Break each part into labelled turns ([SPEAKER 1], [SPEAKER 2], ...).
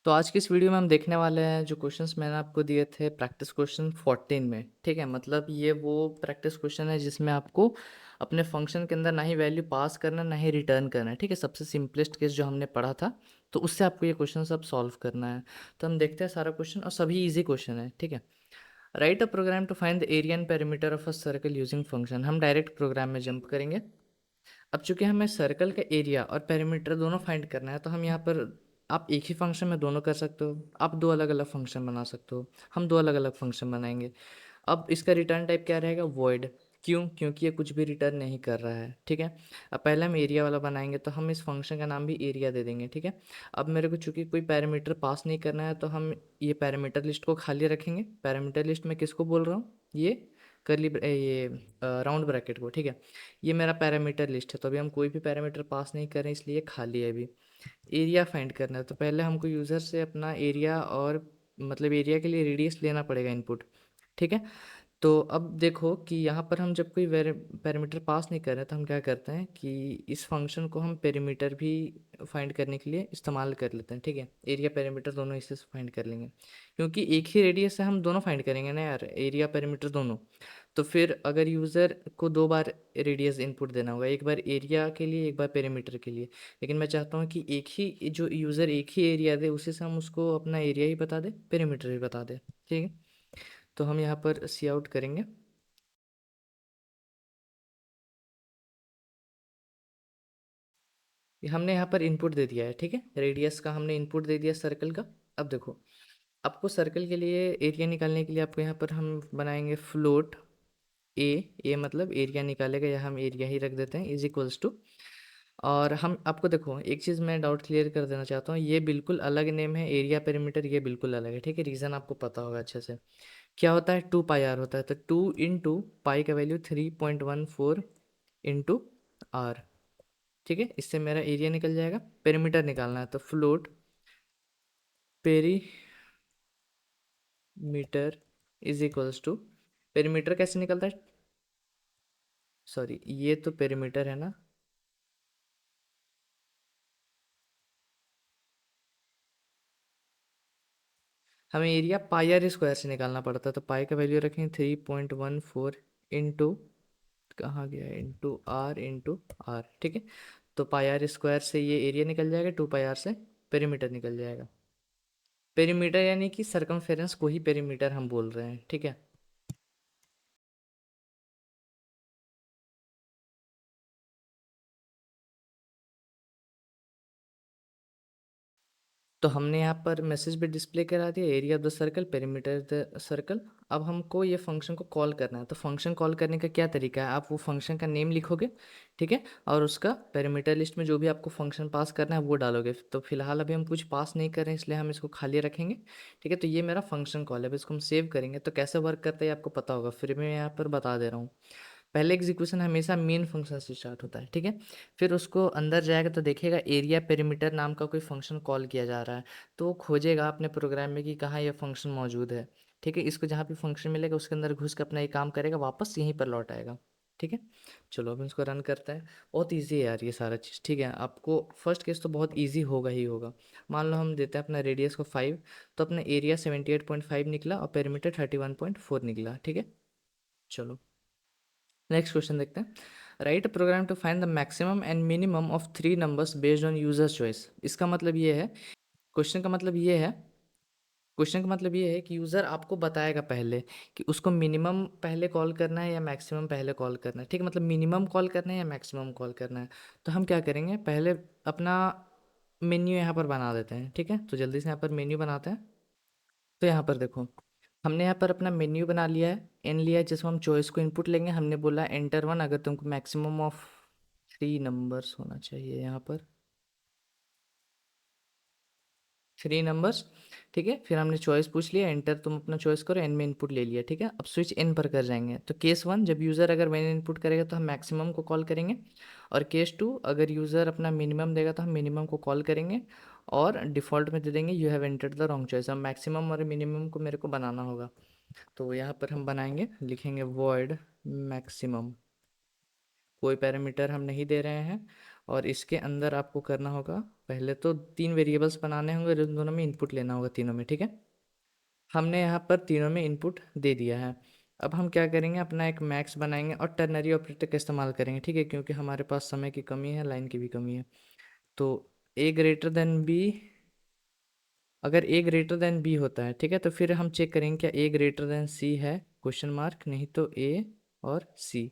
[SPEAKER 1] तो आज की इस वीडियो में हम देखने वाले हैं जो क्वेश्चंस मैंने आपको दिए थे प्रैक्टिस क्वेश्चन 14 में। ठीक है, मतलब ये वो प्रैक्टिस क्वेश्चन है जिसमें आपको अपने फंक्शन के अंदर ना ही वैल्यू पास करना ना ही रिटर्न करना है। ठीक है, सबसे सिंपलेस्ट केस जो हमने पढ़ा था, तो उससे आपको ये क्वेश्चन सब सॉल्व करना है। तो हम देखते हैं सारा क्वेश्चन, और सभी ईजी क्वेश्चन है। ठीक है, write a program to find the area and perimeter of a circle using function. हम डायरेक्ट प्रोग्राम में जंप करेंगे। अब चूंकि हमें सर्कल का एरिया और पेरीमीटर दोनों फाइंड करना है, तो हम यहाँ पर आप एक ही फंक्शन में दोनों कर सकते हो, आप दो अलग अलग फंक्शन बना सकते हो, हम दो अलग अलग फंक्शन बनाएंगे। अब इसका रिटर्न टाइप क्या रहेगा? वॉइड। क्यों? क्योंकि ये कुछ भी रिटर्न नहीं कर रहा है। ठीक है, अब पहले हम एरिया वाला बनाएंगे, तो हम इस फंक्शन का नाम भी एरिया दे देंगे। ठीक है, अब मेरे को चूंकि कोई पैरामीटर पास नहीं करना है, तो हम ये पैरामीटर लिस्ट को खाली रखेंगे। पैरामीटर लिस्ट में किसको बोल रहा हूँ? ये करली ये राउंड ब्रैकेट को। ठीक है, ये मेरा पैरामीटर लिस्ट है, तो अभी हम कोई भी पैरामीटर पास नहीं कर रहे हैं, इसलिए खाली है अभी। एरिया फाइंड करना है, तो पहले हमको यूज़र से अपना एरिया और मतलब एरिया के लिए रेडियस लेना पड़ेगा इनपुट। ठीक है, तो अब देखो कि यहाँ पर हम जब कोई पैरामीटर पास नहीं कर रहे, तो हम क्या करते हैं कि इस फंक्शन को हम पेरीमीटर भी फाइंड करने के लिए इस्तेमाल कर लेते हैं। ठीक है, एरिया पेरीमीटर दोनों इससे फाइंड कर लेंगे, क्योंकि एक ही रेडियस से हम दोनों फाइंड करेंगे ना यार, एरिया पेरीमीटर दोनों। तो फिर अगर यूज़र को दो बार रेडियस इनपुट देना होगा, एक बार एरिया के लिए एक बार पेरीमीटर के लिए, लेकिन मैं चाहता हूँ कि एक ही जो यूज़र एक ही एरिया दे, उसी से हम उसको अपना एरिया ही बता दे, पेरीमीटर भी बता दे। ठीक है, तो हम यहाँ पर सी आउट करेंगे। हमने यहाँ पर इनपुट दे दिया है। ठीक है, रेडियस का हमने इनपुट दे दिया सर्कल का। अब देखो, आपको सर्कल के लिए एरिया निकालने के लिए आपको यहाँ पर हम बनाएंगे फ्लोट ए मतलब एरिया निकालेगा, या हम एरिया ही रख देते हैं, इज इक्वल्स टू। और हम आपको देखो एक चीज़ मैं डाउट क्लियर कर देना चाहता हूँ, ये बिल्कुल अलग नेम है, एरिया पेरीमीटर ये बिल्कुल अलग है। ठीक है, रीज़न आपको पता होगा अच्छे से। क्या होता है? 2 पाई आर होता है, तो 2 × पाई का वैल्यू 3.14 इंटू आर। ठीक है, इससे मेरा एरिया निकल जाएगा। पेरीमीटर निकालना है, तो float perimeter is equals to, perimeter कैसे निकलता है? सॉरी, ये तो पेरीमीटर है ना, हमें एरिया पाई आर स्क्वायर से निकालना पड़ता है, तो पाई का वैल्यू रखेंगे 3.14 इंटू, कहाँ गया, इंटू आर इंटू आर। ठीक है, तो पाई आर स्क्वायर से ये एरिया निकल जाएगा, 2 पाई आर से पेरीमीटर निकल जाएगा। पेरीमीटर यानी कि सरकमफेरेंस को ही पेरीमीटर हम बोल रहे हैं। ठीक है, तो हमने यहाँ पर मैसेज भी डिस्प्ले करा दिया, area of the circle perimeter the circle. अब हमको ये फंक्शन को कॉल करना है, तो फंक्शन कॉल करने का क्या तरीका है? आप वो फंक्शन का नेम लिखोगे, ठीक है, और उसका पेरीमीटर लिस्ट में जो भी आपको फंक्शन पास करना है वो डालोगे। तो फिलहाल अभी हम कुछ पास नहीं कर रहे हैं, इसलिए हम इसको खाली रखेंगे। ठीक है, तो ये मेरा फंक्शन कॉल है। अब इसको हम सेव करेंगे, तो कैसे वर्क करता है आपको पता होगा, फिर मैं यहाँ पर बता दे रहा हूँ। पहले एग्जीक्यूशन हमेशा मेन फंक्शन से स्टार्ट होता है। ठीक है, फिर उसको अंदर जाएगा तो देखेगा एरिया पेरीमीटर नाम का कोई फंक्शन कॉल किया जा रहा है, तो वो खोजेगा अपने प्रोग्राम में कि कहाँ ये फंक्शन मौजूद है। ठीक है, इसको जहाँ भी फंक्शन मिलेगा उसके अंदर घुस के अपना ये काम करेगा, वापस यहीं पर लौट आएगा। ठीक है, चलो अब इसको रन करते हैं। बहुत ईजी है यार ये सारा चीज़। ठीक है, आपको फर्स्ट केस तो बहुत ईजी होगा ही होगा। मान लो हम देते हैं अपना रेडियस को 5, तो अपना एरिया 78.5 निकला और पेरीमीटर 31.4 निकला। ठीक है, चलो नेक्स्ट क्वेश्चन देखते हैं। Write program to find the maximum and minimum of 3 numbers based on user choice. इसका मतलब ये है, क्वेश्चन का मतलब ये है, क्वेश्चन का मतलब ये है कि यूज़र आपको बताएगा पहले कि उसको मिनिमम पहले कॉल करना है या मैक्सिमम पहले कॉल करना है। ठीक है, मतलब मिनिमम कॉल करना है या मैक्सिमम कॉल करना है। तो हम क्या करेंगे, पहले अपना मेन्यू यहाँ पर बना देते हैं। ठीक है, तो जल्दी से यहाँ पर मेन्यू बनाते हैं। तो यहाँ पर देखो, हमने यहाँ पर अपना मेन्यू बना लिया है, एन लिया है, जिसमें हम चॉइस को इनपुट लेंगे। हमने बोला एंटर वन, अगर तुमको मैक्सिमम ऑफ 3 नंबर्स होना चाहिए यहाँ पर, 3 नंबर्स। ठीक है, फिर हमने चॉइस पूछ लिया, एंटर तुम अपना चॉइस करो, एन में इनपुट ले लिया। ठीक है, अब स्विच एन पर कर जाएंगे, तो केस वन जब यूज़र अगर मैंने इनपुट करेगा तो हम मैक्सिमम को कॉल करेंगे, और केस टू अगर यूज़र अपना मिनिमम देगा तो हम मिनिमम को कॉल करेंगे, और डिफ़ॉल्ट में दे देंगे you have entered the wrong choice. अब मैक्सिमम और मिनिमम को मेरे को बनाना होगा, तो यहाँ पर हम बनाएंगे, लिखेंगे वॉइड मैक्सिमम, कोई पैरामीटर हम नहीं दे रहे हैं, और इसके अंदर आपको करना होगा, पहले तो 3 वेरिएबल्स बनाने होंगे, जिन दोनों में इनपुट लेना होगा तीनों में, ठीक है। हमने यहाँ पर तीनों में इनपुट दे दिया है। अब हम क्या करेंगे, अपना एक मैक्स बनाएंगे और टर्नरी ऑपरेटर का इस्तेमाल करेंगे, ठीक है, क्योंकि हमारे पास समय की कमी है, लाइन की भी कमी है। तो ए ग्रेटर देन बी, अगर ए ग्रेटर देन बी होता है, ठीक है, तो फिर हम चेक करेंगे क्या ए ग्रेटर देन सी है, क्वेश्चन मार्क, नहीं तो ए और सी।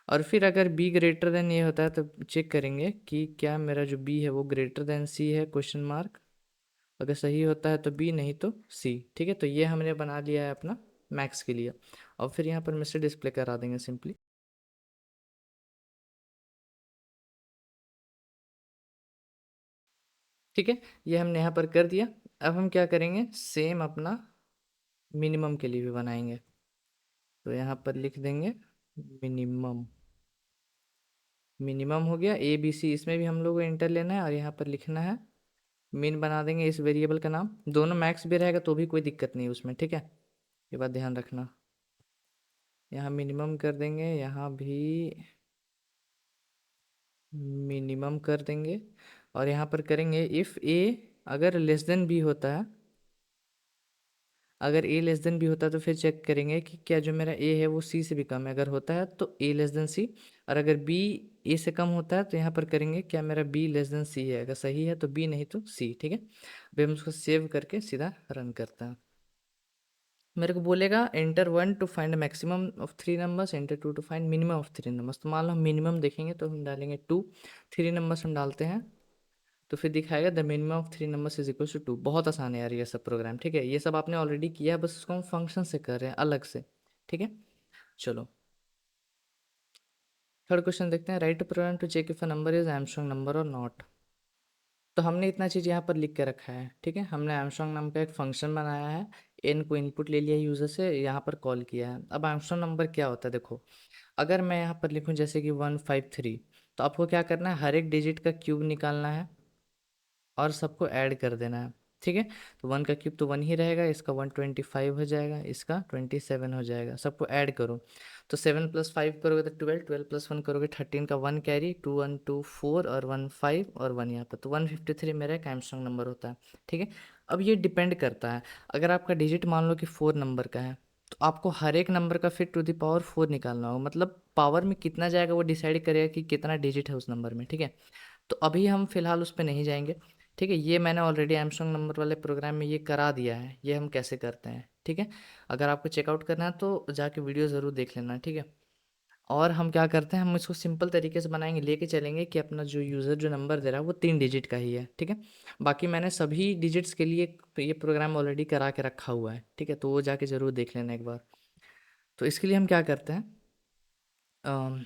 [SPEAKER 1] और फिर अगर बी ग्रेटर देन ए होता है तो चेक करेंगे कि क्या मेरा जो बी है वो ग्रेटर देन सी है, क्वेश्चन मार्क। अगर सही होता है तो बी, नहीं तो सी, ठीक है। तो ये हमने बना लिया है अपना मैक्स के लिए। और फिर यहाँ पर मिस्टर डिस्प्ले करा देंगे सिंपली, ठीक है। ये हमने यहाँ पर कर दिया। अब हम क्या करेंगे, सेम अपना मिनिमम के लिए भी बनाएंगे। तो यहाँ पर लिख देंगे मिनिमम। मिनिमम हो गया, ए बी सी, इसमें भी हम लोग को इंटर लेना है और यहाँ पर लिखना है मिन, बना देंगे इस वेरिएबल का नाम। दोनों मैक्स भी रहेगा तो भी कोई दिक्कत नहीं उसमें, ठीक है। ये बात ध्यान रखना। यहाँ मिनिमम कर देंगे, यहाँ भी मिनिमम कर देंगे। और यहाँ पर करेंगे इफ़ ए अगर लेस देन बी होता है, अगर ए लेस देन बी होता है तो फिर चेक करेंगे कि क्या जो मेरा ए है वो सी से भी कम है। अगर होता है तो ए लेस देन सी, और अगर बी ए से कम होता है तो यहाँ पर करेंगे क्या मेरा बी लेस देन सी है। अगर सही है तो बी, नहीं तो सी, ठीक है। अभी हम उसको सेव करके सीधा रन करते हैं। मेरे को बोलेगा enter 1 to find maximum of 3 numbers, enter 2 to find minimum of 3 numbers. तो मान लो हम मिनिमम देखेंगे तो हम डालेंगे 2, 3 नंबर्स हम डालते हैं तो फिर दिखाएगा the minimum of 3 numbers is equal to 2। बहुत आसान है यार ये सब प्रोग्राम, ठीक है। ये सब आपने ऑलरेडी किया है, बस उसको हम फंक्शन से कर रहे हैं अलग से, ठीक है। चलो थर्ड क्वेश्चन देखते हैं। Write program to check if a number is Armstrong number और नॉट। तो हमने इतना चीज़ यहाँ पर लिख के रखा है, ठीक है। हमने आर्मस्ट्रांग नाम का एक फंक्शन बनाया है, एन को इनपुट ले लिया यूज़र से, यहाँ पर कॉल किया है। अब आर्मस्ट्रांग नंबर क्या होता है, देखो अगर मैं यहाँ पर लिखूँ जैसे कि 153, तो आपको क्या करना है, हर एक डिजिट का क्यूब निकालना है और सबको ऐड कर देना है, ठीक है। तो 1 का क्यूब तो 1 ही रहेगा, इसका 125 हो जाएगा, इसका 27 हो जाएगा, सबको ऐड करो। तो 7 + 5 करोगे तो 12, 12 + 1 करोगे 13 का 1 कैरी, 2 1 2 4 और 1 5 और 1 यहाँ पर, तो 153 मेरा एक आर्मस्ट्रांग नंबर होता है, ठीक है। अब ये डिपेंड करता है, अगर आपका डिजिट मान लो कि 4 नंबर का है तो आपको हर एक नंबर का फिर टू द पावर 4 निकालना होगा, मतलब पावर में कितना जाएगा वो डिसाइड करेगा कि कितना डिजिट है उस नंबर में, ठीक है। तो अभी हम फिलहाल उस पर नहीं जाएंगे, ठीक है। ये मैंने ऑलरेडी एमस्ट्रॉन्ग नंबर वाले प्रोग्राम में ये करा दिया है, ये हम कैसे करते हैं, ठीक है। अगर आपको चेकआउट करना है तो जाके वीडियो ज़रूर देख लेना, ठीक है। और हम क्या करते हैं, हम इसको सिंपल तरीके से बनाएंगे, लेके चलेंगे कि अपना जो यूज़र जो नंबर दे रहा है वो 3 डिजिट का ही है, ठीक है। बाकी मैंने सभी डिजिट्स के लिए ये प्रोग्राम ऑलरेडी करा के रखा हुआ है, ठीक है, तो वो जाके ज़रूर देख लेना एक बार। तो इसके लिए हम क्या करते हैं,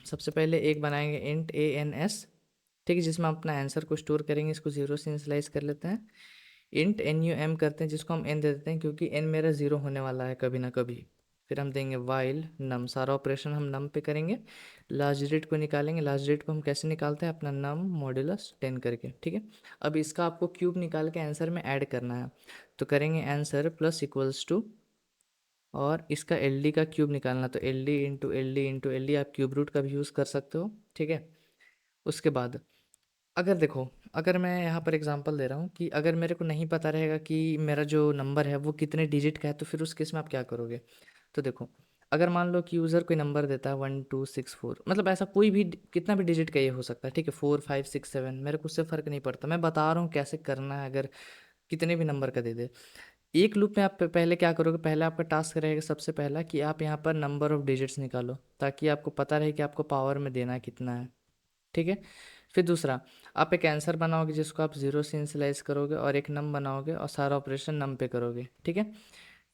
[SPEAKER 1] सबसे पहले एक बनाएंगे इंट ए एन एस, ठीक है, जिसमें हम अपना आंसर को स्टोर करेंगे। इसको 0 से इनिशियलाइज कर लेते हैं। इंट एन यू एम करते हैं, जिसको हम एन दे देते हैं क्योंकि एन मेरा 0 होने वाला है कभी ना कभी। फिर हम देंगे वाइल नम, सारा ऑपरेशन हम नम पे करेंगे। लास्ट डिजिट को निकालेंगे, लास्ट डिजिट को हम कैसे निकालते हैं, अपना नम मॉड्यूलस 10 करके, ठीक है। अब इसका आपको क्यूब निकाल के आंसर में ऐड करना है, तो करेंगे आंसर प्लस इक्वल्स टू, और इसका एल डी का क्यूब निकालना, तो L D into L D into L D, आप क्यूब रूट का भी यूज़ कर सकते हो, ठीक है। उसके बाद अगर देखो, अगर मैं यहाँ पर एग्जांपल दे रहा हूँ कि अगर मेरे को नहीं पता रहेगा कि मेरा जो नंबर है वो कितने डिजिट का है, तो फिर उस केस में आप क्या करोगे। तो देखो, अगर मान लो कि यूज़र कोई नंबर देता है 1264, मतलब ऐसा कोई भी कितना भी डिजिट का ये हो सकता है, ठीक है, 4 5 6 7, मेरे को उससे फ़र्क नहीं पड़ता, मैं बता रहा हूँ कैसे करना है। अगर कितने भी नंबर का दे दे, एक लूप में आप पहले क्या करोगे, पहले आपका टास्क रहेगा सबसे पहला कि आप यहाँ पर नंबर ऑफ डिजिट्स निकालो, ताकि आपको पता रहे कि आपको पावर में देना कितना है, ठीक है। फिर दूसरा, आप एक आंसर बनाओगे जिसको आप 0 से इनिशियलाइज करोगे, और एक नम बनाओगे और सारा ऑपरेशन नम पे करोगे, ठीक है।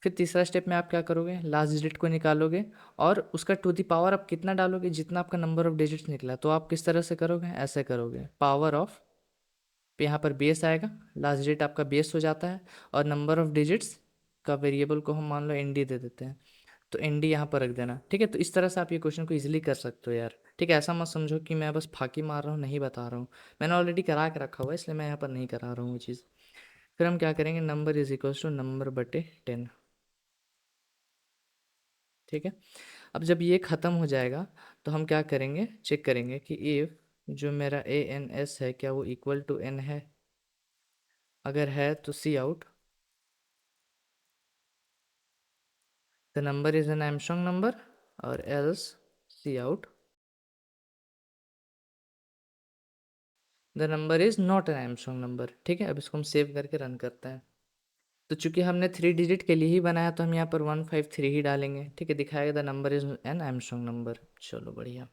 [SPEAKER 1] फिर तीसरा स्टेप में आप क्या करोगे, लास्ट डिजिट को निकालोगे और उसका टू दी पावर आप कितना डालोगे, जितना आपका नंबर ऑफ डिजिट्स निकला। तो आप किस तरह से करोगे, ऐसे करोगे, पावर ऑफ, यहाँ पर बेस आएगा, लास्ट डिजिट आपका बेस हो जाता है, और नंबर ऑफ डिजिट्स का वेरिएबल को हम मान लो एन डी दे देते हैं, तो एन डी यहाँ पर रख देना, ठीक है। तो इस तरह से आप ये क्वेश्चन को इजीली कर सकते हो यार, ठीक है। ऐसा मत समझो कि मैं बस फाकी मार रहा हूँ, नहीं बता रहा हूँ, मैंने ऑलरेडी करा के रखा हुआ है, इसलिए मैं यहाँ पर नहीं करा रहा हूँ वो चीज़। फिर हम क्या करेंगे, number is equals to number बटे 10, ठीक है। अब जब ये ख़त्म हो जाएगा तो हम क्या करेंगे, चेक करेंगे कि इफ़ जो मेरा ए एन एस है क्या वो इक्वल टू एन है? अगर है तो cout the number is an Armstrong number, और else cout the number is not an Armstrong number. ठीक है, अब इसको हम सेव करके रन करते हैं। तो चूंकि हमने 3 डिजिट के लिए ही बनाया तो हम यहाँ पर 153 ही डालेंगे। ठीक है, दिखाएगा the number is an Armstrong number. चलो बढ़िया।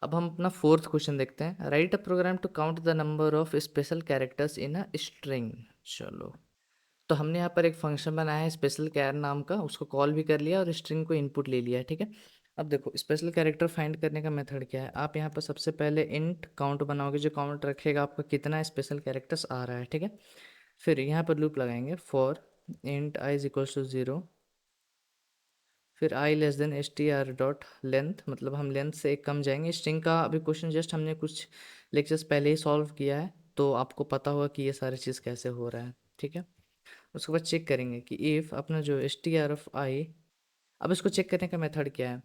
[SPEAKER 1] अब हम अपना फोर्थ क्वेश्चन देखते हैं। Write a program to count the number of special characters in a string. चलो, तो हमने यहाँ पर एक फंक्शन बनाया है स्पेशल कैर नाम का, उसको कॉल भी कर लिया और स्ट्रिंग को इनपुट ले लिया है। ठीक है, अब देखो स्पेशल कैरेक्टर फाइंड करने का मेथड क्या है। आप यहाँ पर सबसे पहले इंट काउंट बनाओगे, जो काउंट रखेगा आपका कितना स्पेशल कैरेक्टर्स आ रहा है। ठीक है, फिर यहाँ पर लूप लगाएंगे for int I is equals to 0, फिर i less than S T R dot length, मतलब हम लेंथ से एक कम जाएंगे। स्ट्रिंग का अभी क्वेश्चन जस्ट हमने कुछ लेक्चर्स पहले ही सॉल्व किया है, तो आपको पता होगा कि ये सारी चीज़ कैसे हो रहा है। ठीक है, उसके बाद चेक करेंगे कि इफ़ अपना जो एस टी आर ऑफ आई, अब इसको चेक करने का मेथड क्या है।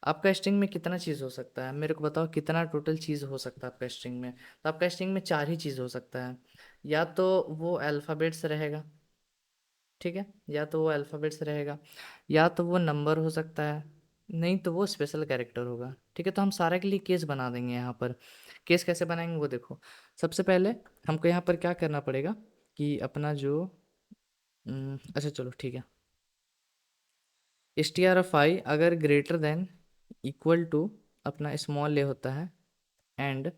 [SPEAKER 1] आपका स्ट्रिंग में कितना चीज़ हो सकता है, मेरे को बताओ कितना टोटल चीज़ हो सकता है आपका स्ट्रिंग में। तो आपका स्ट्रिंग में 4 ही चीज़ हो सकता है। या तो वो अल्फ़ाबेट्स रहेगा, ठीक है, या तो वो अल्फ़ाबेट्स रहेगा, या तो वो नंबर हो सकता है, नहीं तो वो स्पेशल कैरेक्टर होगा। ठीक है, तो हम सारे के लिए केस बना देंगे। यहाँ पर केस कैसे बनाएंगे वो देखो। सबसे पहले हमको यहाँ पर क्या करना पड़ेगा कि अपना जो अच्छा चलो ठीक है, S T R of I अगर ग्रेटर देन इक्वल टू अपना स्मॉल ए होता है, एंड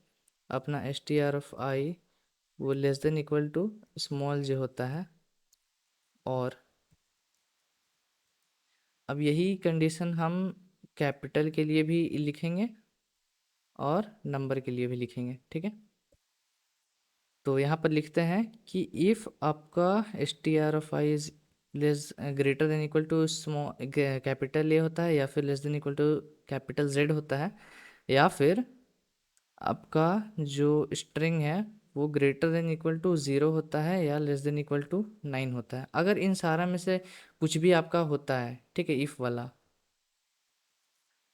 [SPEAKER 1] अपना S T R of I वो less than equal to small J होता है, और अब यही कंडीशन हम कैपिटल के लिए भी लिखेंगे और नंबर के लिए भी लिखेंगे। ठीक है, तो यहाँ पर लिखते हैं कि इफ़ आपका S T R of I is less greater than equal to small capital A होता है, या फिर less than equal to capital Z होता है, या फिर आपका जो स्ट्रिंग है वो ग्रेटर देन इक्वल टू 0 होता है, या लेस देन इक्वल टू 9 होता है। अगर इन सारा में से कुछ भी आपका होता है, ठीक है, इफ़ वाला,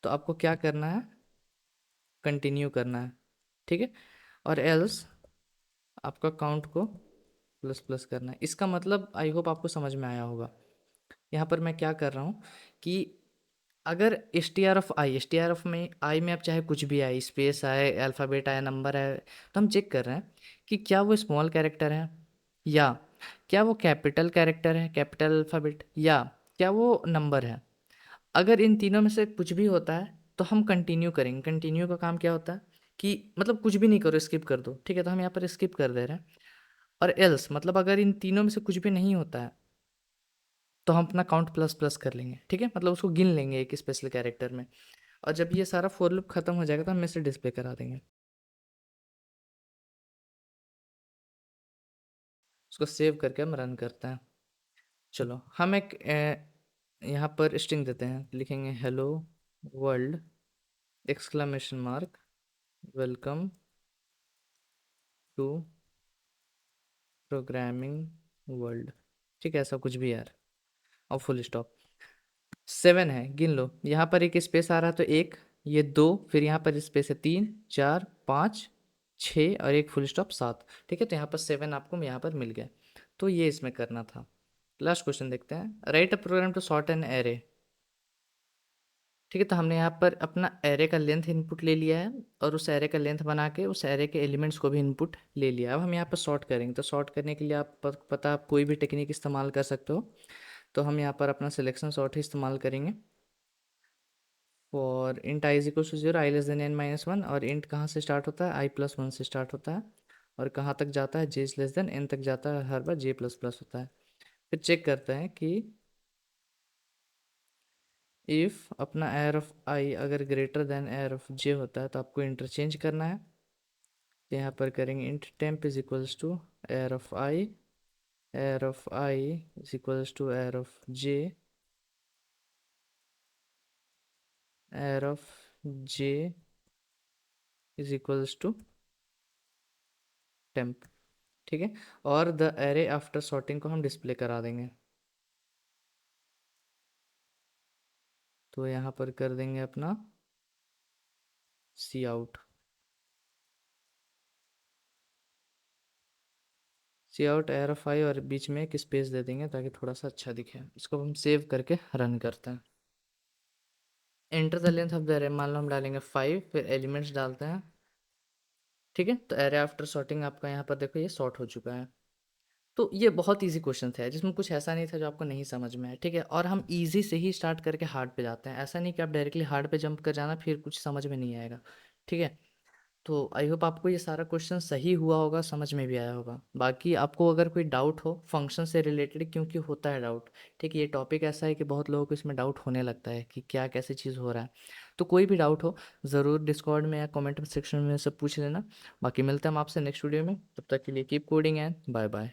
[SPEAKER 1] तो आपको क्या करना है, कंटिन्यू करना है। ठीक है, और एल्स आपका काउंट को प्लस प्लस करना है। इसका मतलब आई होप आपको समझ में आया होगा। यहाँ पर मैं क्या कर रहा हूँ कि अगर S T R of I, S T R of में आई में आप चाहे कुछ भी आए, स्पेस आए, अल्फ़ाबेट आए, नंबर आए, तो हम चेक कर रहे हैं कि क्या वो स्मॉल कैरेक्टर है, या क्या वो कैपिटल कैरेक्टर है, कैपिटल अल्फ़ाबेट, या क्या वो नंबर है। अगर इन तीनों में से कुछ भी होता है तो हम कंटिन्यू करेंगे। कंटिन्यू का काम क्या होता है कि मतलब कुछ भी नहीं करो, स्किप कर दो। ठीक है, तो हम यहाँ पर स्किप कर दे रहे हैं। और एल्स मतलब अगर इन तीनों में से कुछ भी नहीं होता है तो हम अपना काउंट प्लस प्लस कर लेंगे। ठीक है, मतलब उसको गिन लेंगे एक स्पेशल कैरेक्टर में। और जब ये सारा फोर लूप खत्म हो जाएगा तो हम इसे डिस्प्ले करा देंगे। उसको सेव करके हम रन करते हैं। चलो हम एक यहाँ पर स्ट्रिंग देते हैं, लिखेंगे hello world exclamation mark welcome to programming world. ठीक है, ऐसा कुछ भी यार, और फुल स्टॉप। 7 है, गिन लो। यहाँ पर एक स्पेस आ रहा है तो एक, ये 2, फिर यहाँ पर स्पेस है 3 4 5 6, और एक फुल स्टॉप 7। ठीक है, तो यहाँ पर 7 आपको यहाँ पर मिल गया। तो ये इसमें करना था। लास्ट क्वेश्चन देखते हैं। Write a program to sort an array. ठीक है, तो हमने यहाँ पर अपना एरे का लेंथ इनपुट ले लिया है, और उस एरे का लेंथ बना के उस एरे के एलिमेंट्स को भी इनपुट ले लिया। अब हम यहाँ पर सॉर्ट करेंगे, तो सॉर्ट करने के लिए आप कोई भी टेक्निक इस्तेमाल कर सकते हो। तो हम यहाँ पर अपना सिलेक्शन सॉर्ट ही इस्तेमाल करेंगे। For int I is equal to 0 I less than N minus one, और इंट कहाँ से स्टार्ट होता है, आई प्लस वन से स्टार्ट होता है, और कहाँ तक जाता है, J is less than N तक जाता है, हर बार जे प्लस प्लस होता है। फिर चेक करते हैं कि इफ़ अपना एयर ऑफ आई अगर ग्रेटर देन एयर ऑफ जे होता है तो आपको इंटरचेंज करना है। तो यहाँ पर करेंगे int temp is equals to air of I, air of I is equals to air of J, air of J is equals to temp. ठीक है, और द एरे आफ्टर सॉर्टिंग को हम डिस्प्ले करा देंगे। तो यहाँ पर कर देंगे अपना cout. Cout arr of i और बीच में एक स्पेस दे देंगे ताकि थोड़ा सा अच्छा दिखे। इसको हम सेव करके रन करते हैं। Enter the length of the array, मान लो हम डालेंगे 5, फिर एलिमेंट्स डालते हैं। ठीक है, तो एरे आफ्टर सॉर्टिंग आपका यहाँ पर देखो ये सॉर्ट हो चुका है। तो ये बहुत इजी क्वेश्चन था जिसमें कुछ ऐसा नहीं था जो आपको नहीं समझ में आया। ठीक है, और हम इजी से ही स्टार्ट करके हार्ड पे जाते हैं, ऐसा नहीं कि आप डायरेक्टली हार्ड पे जंप कर जाना फिर कुछ समझ में नहीं आएगा। ठीक है, तो आई होप आपको ये सारा क्वेश्चन सही हुआ होगा, समझ में भी आया होगा। बाकी आपको अगर कोई डाउट हो फंक्शन से रिलेटेड, क्योंकि होता है डाउट। ठीक है, ये टॉपिक ऐसा है कि बहुत लोगों को इसमें डाउट होने लगता है कि क्या कैसे चीज़ हो रहा है। तो कोई भी डाउट हो ज़रूर डिस्कॉर्ड में या कमेंट सेक्शन में सब पूछ लेना। बाकी मिलते हैं हम आपसे नेक्स्ट वीडियो में, तब तक के लिए keep coding and bye bye.